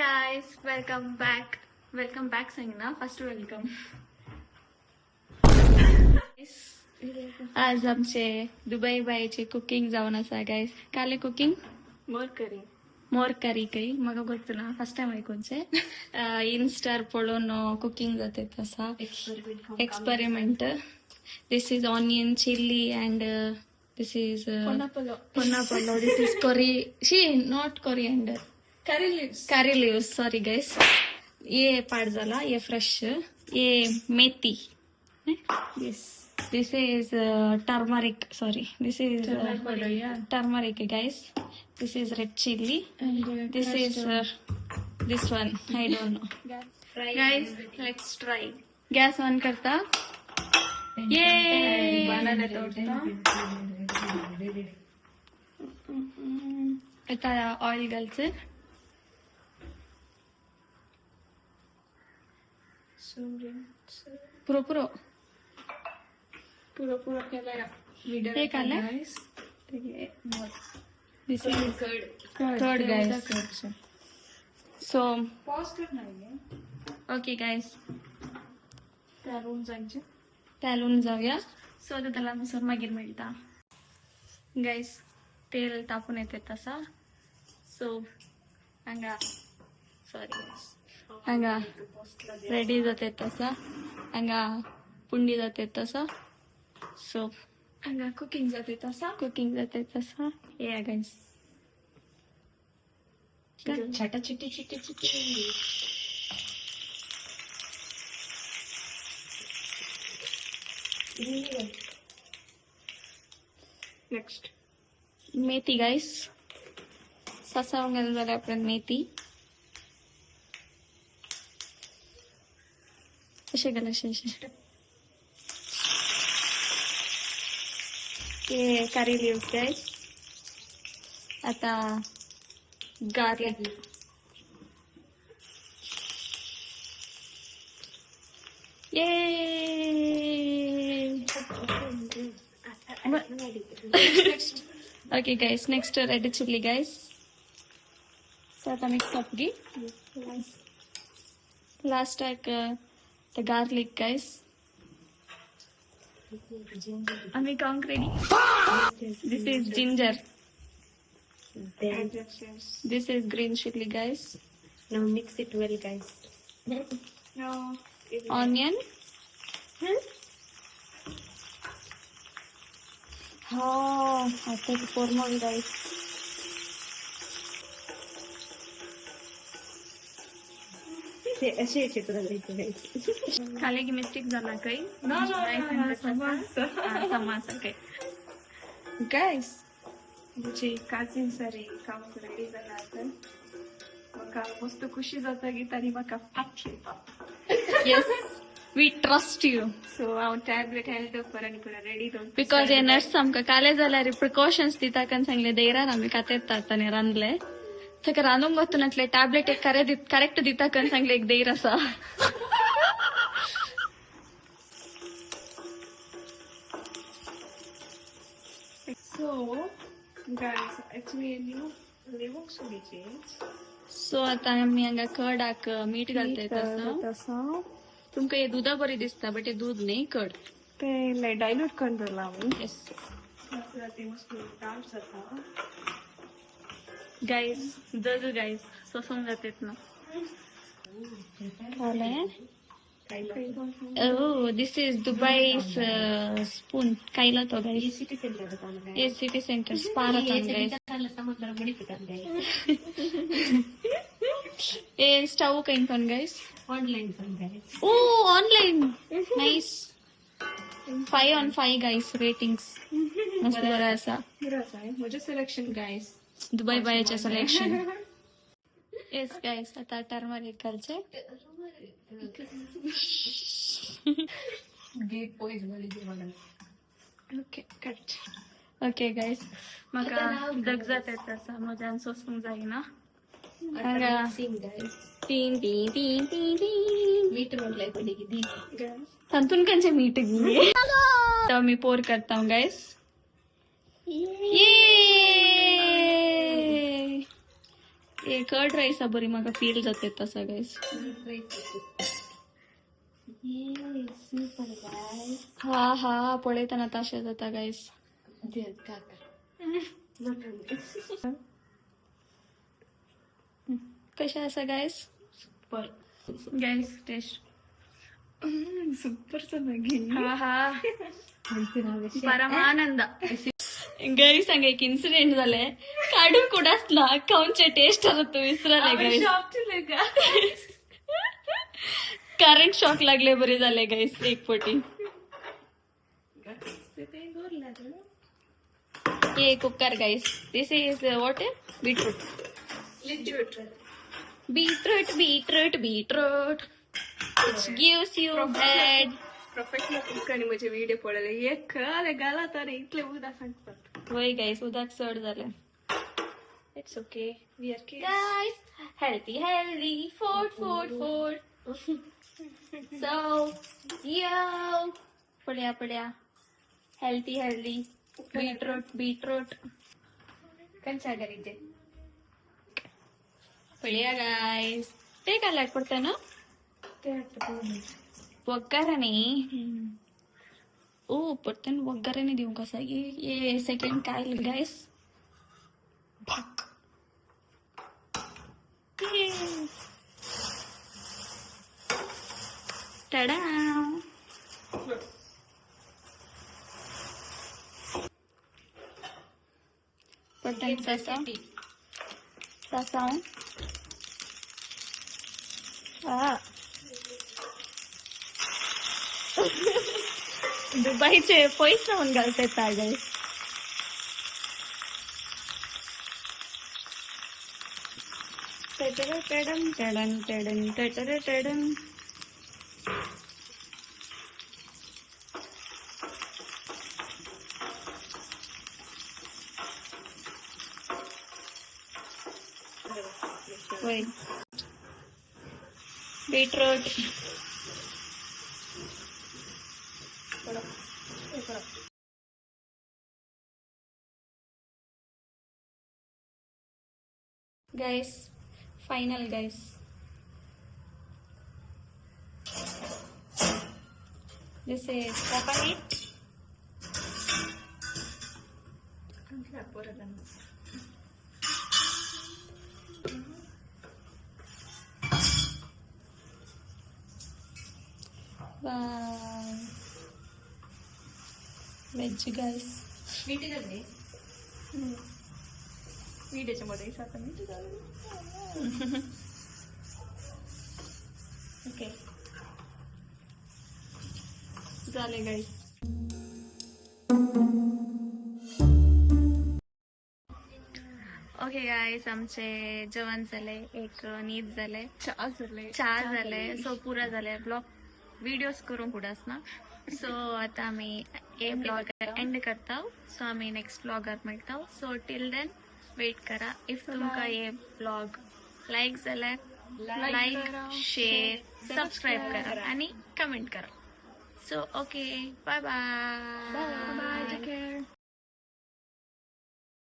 guys, welcome back सांगना first welcome. आज आमचे दुबई बायचे कुकिंग जावन आसा गायस. काले कुकिंग मोर करी काही म्हाका ಗೊತ್ತಿಲ್ಲ ಫಸ್ಟ್ ಟೈಮ್ आयकोनचे इन्स्टार पळोवन कुकिंग जाते तसा experiment. This is onion chilli and this is ponna. This is not coriander, curry leaves. Sorry guys. ये पाड झाला, ये फ्रेश, ये मेथी. This is turmeric. Sorry, this is turmeric guys. This is red chili. And this is this one. I don't know. Guys, let's try. Gas on करता. Yay! आता oil घालचे. पुरो केला हे काले. This is curd guys. So okay guys, त्यालून जाऊया. So त्याला मिसळ मागीर मेळटा गाइस. तेल तापून येते तसा. सो हांगा सॉरी गाइस, हांगा रेडी जाते तसा, हांगा पुंडी जाते तसा. सो हांगा कुकिंग जाते तसा. या गाइस, छाटा चिट्टी नेक्स्ट मेथी गाइस. ससा घालून जाल्यार आपण मेथी अशें घाल. अशें ये करी लीव्स गाइस. आता गार्लिक. ये okay guys, next red chilli guys. So आता मिक्स अप गी. लास्ट एक the garlic guys. Are we ready? This is ginger. This is green chili guys. Now mix it well guys. Onion. I take 4 more guys. असे चित्र खाली की mistake झाला काही समज काही गाइस. म्हणजे काजीन सरी काम रेडी झाला आता. म्हाका मस्त खुशी जाता की तरी म्हाका फाटली. Yes, we trust you. So हांव टॅबलेट हेल्थ आणि पुरा रेडी दवरता. बिकॉज हे नर्स आमकां काले जाल्यार प्रिकॉशन्स दिता कन सांगले देरान आमी कातेतात आनी रांदले. थंय रांदूंक वतनातले टॅबलेट एक करेक्ट दिता कन सांगले एक देर आसा. सो आता आमी हांगा कडाक मीठ घालते तसं. तुमकां हे दुधा बरी दिसता बट हे दूध न्ही, कड ते डायल्यूट करून दवरला हांवें. येस गाइस, जज गाइस सोसून जातेत ना. Oh, this is Dubai's spoon. Kaila to guys. City centre होता ये सिटी सेंटर स्पारतान guys. ये स्टव कहीं पण guys. ऑनलाइन पण guys. Oh, online. Nice. 5 on 5 guys ratings. मस्त बरा असा. म्हणजे सिलेक्शन guys. दुबई बायच्या सिलेक्शन. येस गाइस, आता टर्मरिक घालचे. गेट पॉइंट मध्ये जेवण. Okay cut. ओके गाइस, म्हाका दग जाता तसा मजान सोसूंक जायना. हांगा सिंग गाइस. तीन मीठ म्हणलंय पडे किती तांतून खंयचे मीठ घे. तो मी पोर करता गाइस. ये हे कर्ड राईस बरी म्हाका फील जाता तसा गाईस. Super guys. हा हा पळयतना तशें जाता गाईस. कशें आसा guys? Super. Guys taste. Super Maggi. हा हा परमानंद. गाईस हांगा एक इन्सिडेंट जालें. काडून कुडासला खावचे टेस्ट तू विसरले गाईस. करंट शॉक लागले बरे झाले गाईस एक पटी. ये cooker guys. This is what beetroot. Beetroot which gives you head. Professional कुकरनी म्हजे व्हिडिओ पळयले एक खरे घालत आनी इतले उदक सांगतात. वय गाईस उदक चड जालें. It's okay. We are kids. Guys, healthy food. So, yo, पड्या. Healthy. Beetroot. कंचा गरीजे. पड्या गाईस. ते काय लाग पडतं ना? ಒಗ್ಗರಣೆ. ಓ ಪಡ್ತೇನೆ ಒಗ್ಗರಣೆ ನೀವು ಕಸಾಗಿ ಏ ಸೆಕೆಂಡ್ ಕಾಯಿಲ್ ಗೈಸ್. ಟಡಾ ಪಡ್ತೇನೆ ಸಸ दुबईचे पैसे लावून घालतात तागे. टडन. Beetroot. Guys, final guys. This is coconut. Wow. Veg guys. मीठ घालले. व्हिडिओच्या मध्ये साखर मीठ घालले. Okay. झाले गाईस. ओके गाईस आमचे जेवण झाले. एक नीट झाले. चहा झाले. सो पुरा झाले. ब्लॉग व्हिडिओज करून पुढाच ना. सो आता आम्ही हे ब्लॉग एंड करता. सो आम्ही नेक्स्ट ब्लॉगात मेळटा. सो टिल देन वेट करा. इफ तुमका हे ब्लॉग लाईक झाला लाईक शेअर सबस्क्राईब करा आणि कमेंट करा. So okay bye bye. Take care.